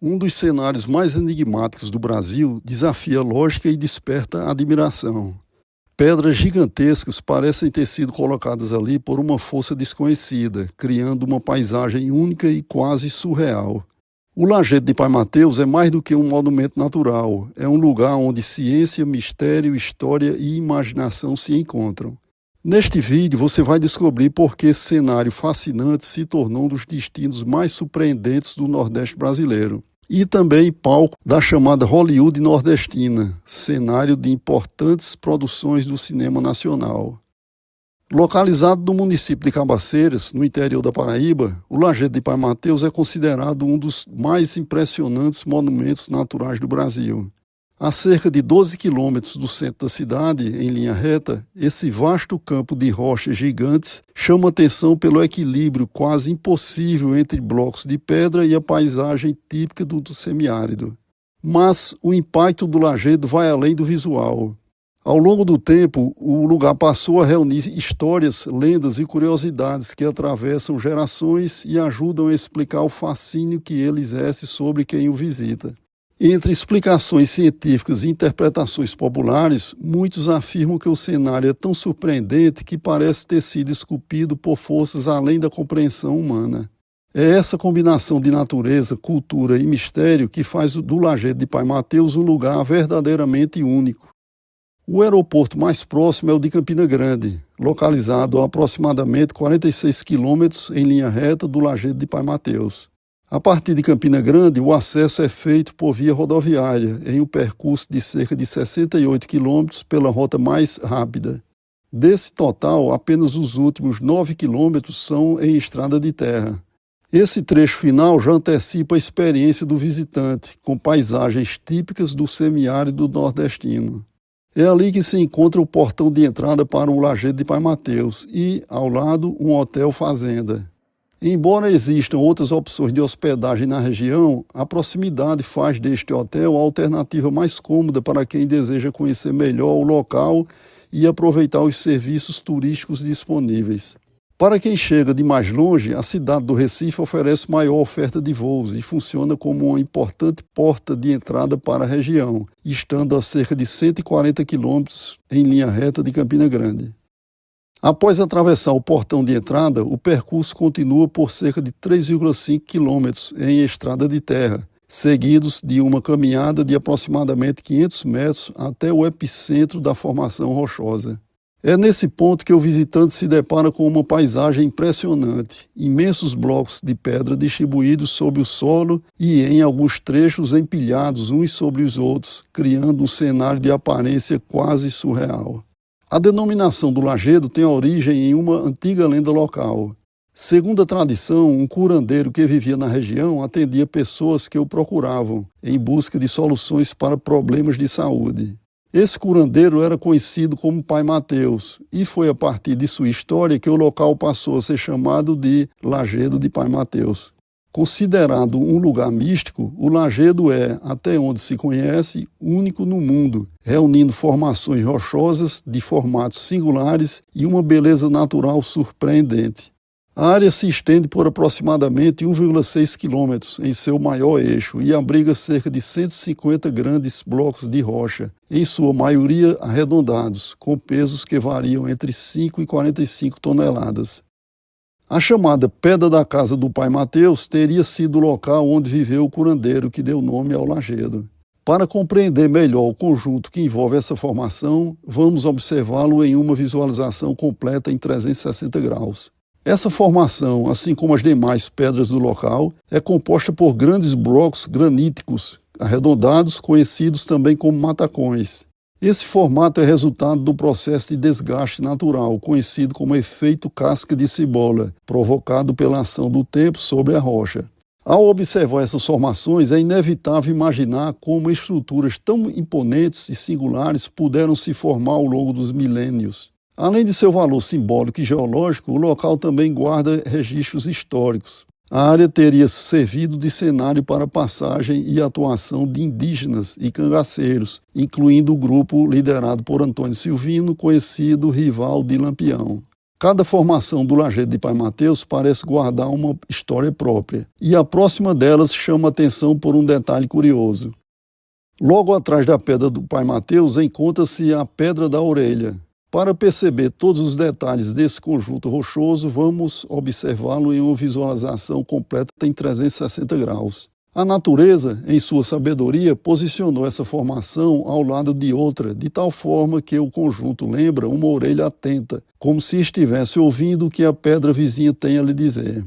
Um dos cenários mais enigmáticos do Brasil desafia a lógica e desperta admiração. Pedras gigantescas parecem ter sido colocadas ali por uma força desconhecida, criando uma paisagem única e quase surreal. O Lajedo de Pai Mateus é mais do que um monumento natural, é um lugar onde ciência, mistério, história e imaginação se encontram. Neste vídeo você vai descobrir por que esse cenário fascinante se tornou um dos destinos mais surpreendentes do Nordeste brasileiro. E também palco da chamada Hollywood nordestina, cenário de importantes produções do cinema nacional. Localizado no município de Cabaceiras, no interior da Paraíba, o Lajedo de Pai Mateus é considerado um dos mais impressionantes monumentos naturais do Brasil. A cerca de 12 quilômetros do centro da cidade, em linha reta, esse vasto campo de rochas gigantes chama atenção pelo equilíbrio quase impossível entre blocos de pedra e a paisagem típica do semiárido. Mas o impacto do Lajedo vai além do visual. Ao longo do tempo, o lugar passou a reunir histórias, lendas e curiosidades que atravessam gerações e ajudam a explicar o fascínio que ele exerce sobre quem o visita. Entre explicações científicas e interpretações populares, muitos afirmam que o cenário é tão surpreendente que parece ter sido esculpido por forças além da compreensão humana. É essa combinação de natureza, cultura e mistério que faz do Lajedo de Pai Mateus um lugar verdadeiramente único. O aeroporto mais próximo é o de Campina Grande, localizado a aproximadamente 46 quilômetros em linha reta do Lajedo de Pai Mateus. A partir de Campina Grande, o acesso é feito por via rodoviária, em um percurso de cerca de 68 quilômetros pela rota mais rápida. Desse total, apenas os últimos 9 quilômetros são em estrada de terra. Esse trecho final já antecipa a experiência do visitante, com paisagens típicas do semiárido nordestino. É ali que se encontra o portão de entrada para o Lajedo de Pai Mateus e, ao lado, um hotel-fazenda. Embora existam outras opções de hospedagem na região, a proximidade faz deste hotel a alternativa mais cômoda para quem deseja conhecer melhor o local e aproveitar os serviços turísticos disponíveis. Para quem chega de mais longe, a cidade do Recife oferece maior oferta de voos e funciona como uma importante porta de entrada para a região, estando a cerca de 140 quilômetros em linha reta de Campina Grande. Após atravessar o portão de entrada, o percurso continua por cerca de 3,5 quilômetros em estrada de terra, seguidos de uma caminhada de aproximadamente 500 metros até o epicentro da formação rochosa. É nesse ponto que o visitante se depara com uma paisagem impressionante, imensos blocos de pedra distribuídos sobre o solo e em alguns trechos empilhados uns sobre os outros, criando um cenário de aparência quase surreal. A denominação do Lajedo tem origem em uma antiga lenda local. Segundo a tradição, um curandeiro que vivia na região atendia pessoas que o procuravam, em busca de soluções para problemas de saúde. Esse curandeiro era conhecido como Pai Mateus, e foi a partir de sua história que o local passou a ser chamado de Lajedo de Pai Mateus. Considerado um lugar místico, o Lajedo é, até onde se conhece, único no mundo, reunindo formações rochosas de formatos singulares e uma beleza natural surpreendente. A área se estende por aproximadamente 1,6 quilômetros em seu maior eixo e abriga cerca de 150 grandes blocos de rocha, em sua maioria arredondados, com pesos que variam entre 5 e 45 toneladas. A chamada Pedra da Casa do Pai Mateus teria sido o local onde viveu o curandeiro que deu nome ao Lajedo. Para compreender melhor o conjunto que envolve essa formação, vamos observá-lo em uma visualização completa em 360 graus. Essa formação, assim como as demais pedras do local, é composta por grandes blocos graníticos, arredondados, conhecidos também como matacões. Esse formato é resultado do processo de desgaste natural, conhecido como efeito casca de cebola, provocado pela ação do tempo sobre a rocha. Ao observar essas formações, é inevitável imaginar como estruturas tão imponentes e singulares puderam se formar ao longo dos milênios. Além de seu valor simbólico e geológico, o local também guarda registros históricos. A área teria servido de cenário para a passagem e atuação de indígenas e cangaceiros, incluindo o grupo liderado por Antônio Silvino, conhecido rival de Lampião. Cada formação do Lajedo de Pai Mateus parece guardar uma história própria, e a próxima delas chama atenção por um detalhe curioso. Logo atrás da pedra do Pai Mateus encontra-se a Pedra da Orelha. Para perceber todos os detalhes desse conjunto rochoso, vamos observá-lo em uma visualização completa em 360 graus. A natureza, em sua sabedoria, posicionou essa formação ao lado de outra, de tal forma que o conjunto lembra uma orelha atenta, como se estivesse ouvindo o que a pedra vizinha tem a lhe dizer.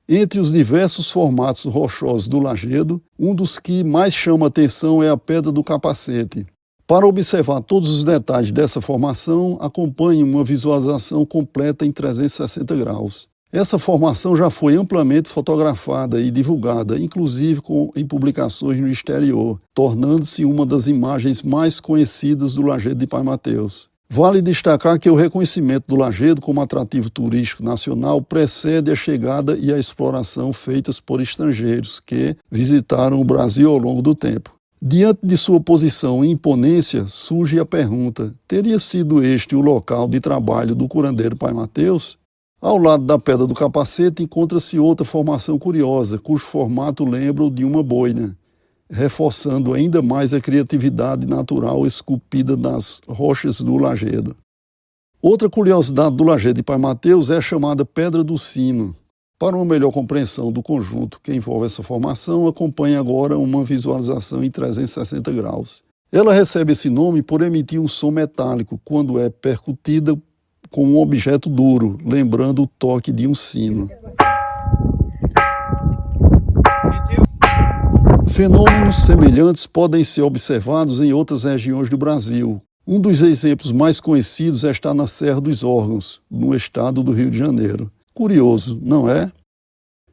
Entre os diversos formatos rochosos do Lajedo, um dos que mais chama atenção é a Pedra do Capacete. Para observar todos os detalhes dessa formação, acompanhe uma visualização completa em 360 graus. Essa formação já foi amplamente fotografada e divulgada, inclusive em publicações no exterior, tornando-se uma das imagens mais conhecidas do Lajedo de Pai Mateus. Vale destacar que o reconhecimento do Lajedo como atrativo turístico nacional precede a chegada e a exploração feitas por estrangeiros que visitaram o Brasil ao longo do tempo. Diante de sua posição e imponência, surge a pergunta: teria sido este o local de trabalho do curandeiro Pai Mateus? Ao lado da Pedra do Capacete encontra-se outra formação curiosa, cujo formato lembra o de uma boina, reforçando ainda mais a criatividade natural esculpida nas rochas do Lajedo. Outra curiosidade do Lajedo de Pai Mateus é a chamada Pedra do Sino. Para uma melhor compreensão do conjunto que envolve essa formação, acompanhe agora uma visualização em 360 graus. Ela recebe esse nome por emitir um som metálico quando é percutida com um objeto duro, lembrando o toque de um sino. Fenômenos semelhantes podem ser observados em outras regiões do Brasil. Um dos exemplos mais conhecidos está na Serra dos Órgãos, no estado do Rio de Janeiro. Curioso, não é?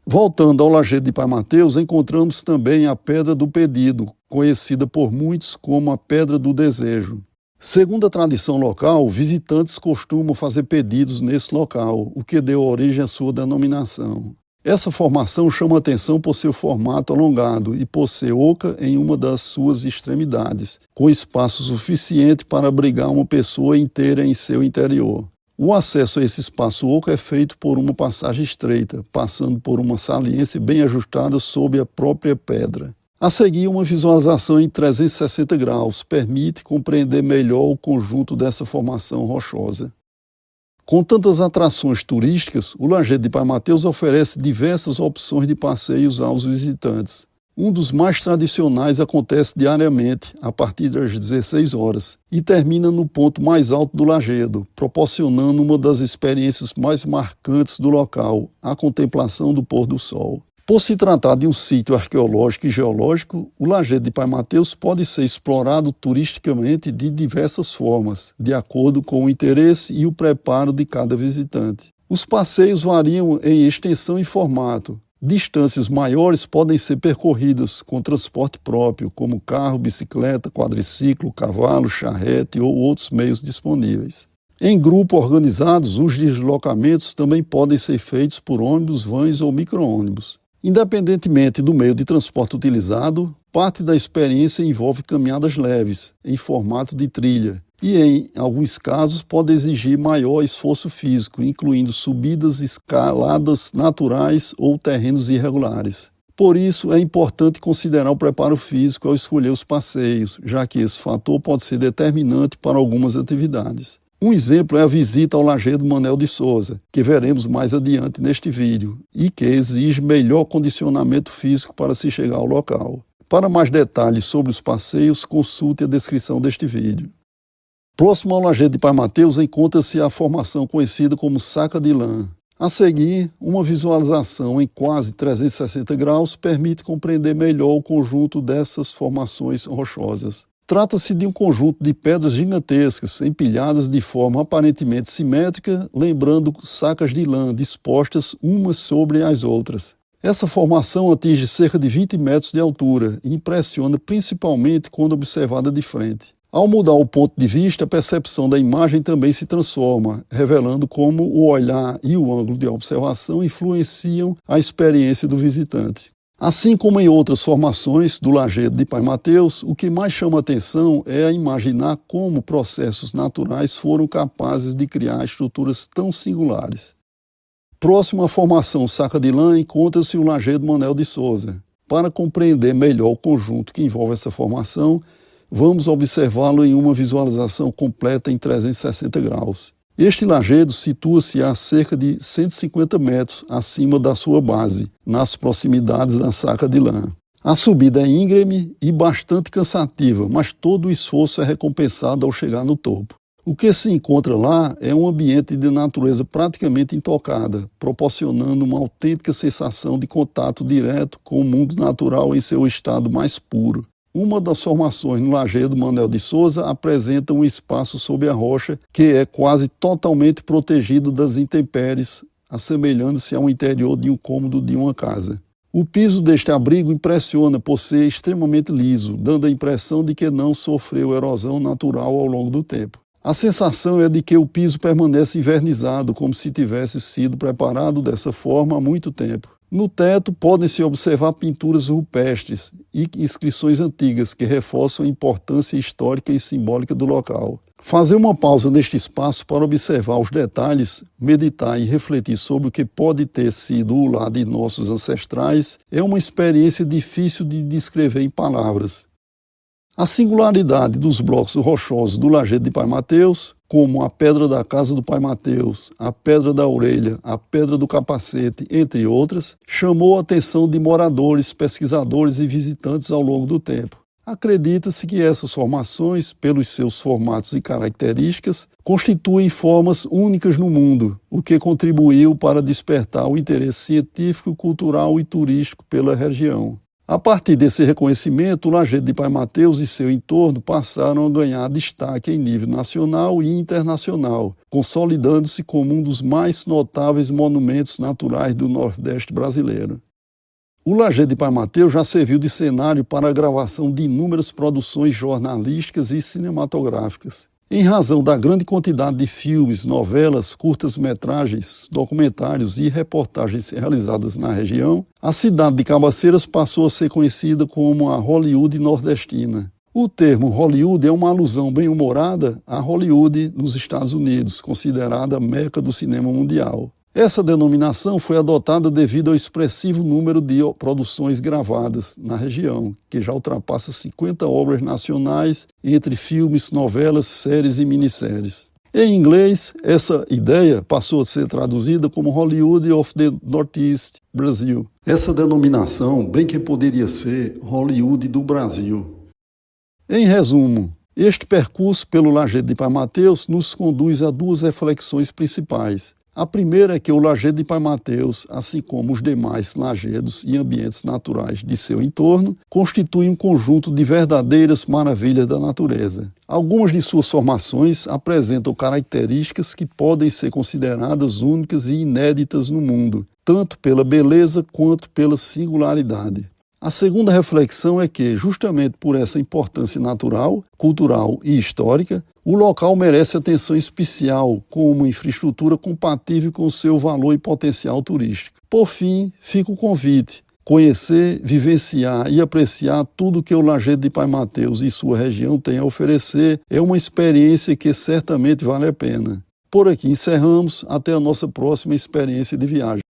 Voltando ao Lajedo de Pai Mateus, encontramos também a Pedra do Pedido, conhecida por muitos como a Pedra do Desejo. Segundo a tradição local, visitantes costumam fazer pedidos nesse local, o que deu origem à sua denominação. Essa formação chama atenção por seu formato alongado e por ser oca em uma das suas extremidades, com espaço suficiente para abrigar uma pessoa inteira em seu interior. O acesso a esse espaço oco é feito por uma passagem estreita, passando por uma saliência bem ajustada sob a própria pedra. A seguir, uma visualização em 360 graus permite compreender melhor o conjunto dessa formação rochosa. Com tantas atrações turísticas, o Lajedo de Pai Mateus oferece diversas opções de passeios aos visitantes. Um dos mais tradicionais acontece diariamente, a partir das 16 horas, e termina no ponto mais alto do Lajedo, proporcionando uma das experiências mais marcantes do local, a contemplação do pôr do sol. Por se tratar de um sítio arqueológico e geológico, o Lajedo de Pai Mateus pode ser explorado turisticamente de diversas formas, de acordo com o interesse e o preparo de cada visitante. Os passeios variam em extensão e formato. Distâncias maiores podem ser percorridas com transporte próprio, como carro, bicicleta, quadriciclo, cavalo, charrete ou outros meios disponíveis. Em grupo organizados, os deslocamentos também podem ser feitos por ônibus, vans ou micro-ônibus. Independentemente do meio de transporte utilizado, parte da experiência envolve caminhadas leves, em formato de trilha, e em alguns casos pode exigir maior esforço físico, incluindo subidas, escaladas naturais ou terrenos irregulares. Por isso, é importante considerar o preparo físico ao escolher os passeios, já que esse fator pode ser determinante para algumas atividades. Um exemplo é a visita ao Lajedo Manel de Souza, que veremos mais adiante neste vídeo, e que exige melhor condicionamento físico para se chegar ao local. Para mais detalhes sobre os passeios, consulte a descrição deste vídeo. Próximo ao Lajedo de Pai Mateus encontra-se a formação conhecida como Saca de Lã. A seguir, uma visualização em quase 360 graus permite compreender melhor o conjunto dessas formações rochosas. Trata-se de um conjunto de pedras gigantescas, empilhadas de forma aparentemente simétrica, lembrando sacas de lã dispostas umas sobre as outras. Essa formação atinge cerca de 20 metros de altura e impressiona principalmente quando observada de frente. Ao mudar o ponto de vista, a percepção da imagem também se transforma, revelando como o olhar e o ângulo de observação influenciam a experiência do visitante. Assim como em outras formações do Lajedo de Pai Mateus, o que mais chama atenção é a imaginar como processos naturais foram capazes de criar estruturas tão singulares. Próximo à formação Saca de Lã encontra-se o Lajedo Manuel de Souza. Para compreender melhor o conjunto que envolve essa formação, vamos observá-lo em uma visualização completa em 360 graus. Este lajedo situa-se a cerca de 150 metros acima da sua base, nas proximidades da Saca de Lã. A subida é íngreme e bastante cansativa, mas todo o esforço é recompensado ao chegar no topo. O que se encontra lá é um ambiente de natureza praticamente intocada, proporcionando uma autêntica sensação de contato direto com o mundo natural em seu estado mais puro. Uma das formações no Lajedo Manuel de Souza apresenta um espaço sob a rocha que é quase totalmente protegido das intempéries, assemelhando-se ao interior de um cômodo de uma casa. O piso deste abrigo impressiona por ser extremamente liso, dando a impressão de que não sofreu erosão natural ao longo do tempo. A sensação é de que o piso permanece invernizado, como se tivesse sido preparado dessa forma há muito tempo. No teto podem-se observar pinturas rupestres e inscrições antigas que reforçam a importância histórica e simbólica do local. Fazer uma pausa neste espaço para observar os detalhes, meditar e refletir sobre o que pode ter sido o lar de nossos ancestrais é uma experiência difícil de descrever em palavras. A singularidade dos blocos rochosos do Lajedo de Pai Mateus, como a pedra da casa do Pai Mateus, a pedra da orelha, a pedra do capacete, entre outras, chamou a atenção de moradores, pesquisadores e visitantes ao longo do tempo. Acredita-se que essas formações, pelos seus formatos e características, constituem formas únicas no mundo, o que contribuiu para despertar o interesse científico, cultural e turístico pela região. A partir desse reconhecimento, o Lajedo de Pai Mateus e seu entorno passaram a ganhar destaque em nível nacional e internacional, consolidando-se como um dos mais notáveis monumentos naturais do Nordeste brasileiro. O Lajedo de Pai Mateus já serviu de cenário para a gravação de inúmeras produções jornalísticas e cinematográficas. Em razão da grande quantidade de filmes, novelas, curtas-metragens, documentários e reportagens realizadas na região, a cidade de Cabaceiras passou a ser conhecida como a Hollywood nordestina. O termo Hollywood é uma alusão bem-humorada a Hollywood nos Estados Unidos, considerada a meca do cinema mundial. Essa denominação foi adotada devido ao expressivo número de produções gravadas na região, que já ultrapassa 50 obras nacionais, entre filmes, novelas, séries e minisséries. Em inglês, essa ideia passou a ser traduzida como Hollywood of the Northeast Brasil. Essa denominação bem que poderia ser Hollywood do Brasil. Em resumo, este percurso pelo Lajedo de Pai Mateus nos conduz a duas reflexões principais. A primeira é que o Lajedo de Pai Mateus, assim como os demais lajedos e ambientes naturais de seu entorno, constituem um conjunto de verdadeiras maravilhas da natureza. Algumas de suas formações apresentam características que podem ser consideradas únicas e inéditas no mundo, tanto pela beleza quanto pela singularidade. A segunda reflexão é que, justamente por essa importância natural, cultural e histórica, o local merece atenção especial, com uma infraestrutura compatível com seu valor e potencial turístico. Por fim, fica o convite: conhecer, vivenciar e apreciar tudo que o Lajedo de Pai Mateus e sua região têm a oferecer é uma experiência que certamente vale a pena. Por aqui encerramos, até a nossa próxima experiência de viagem.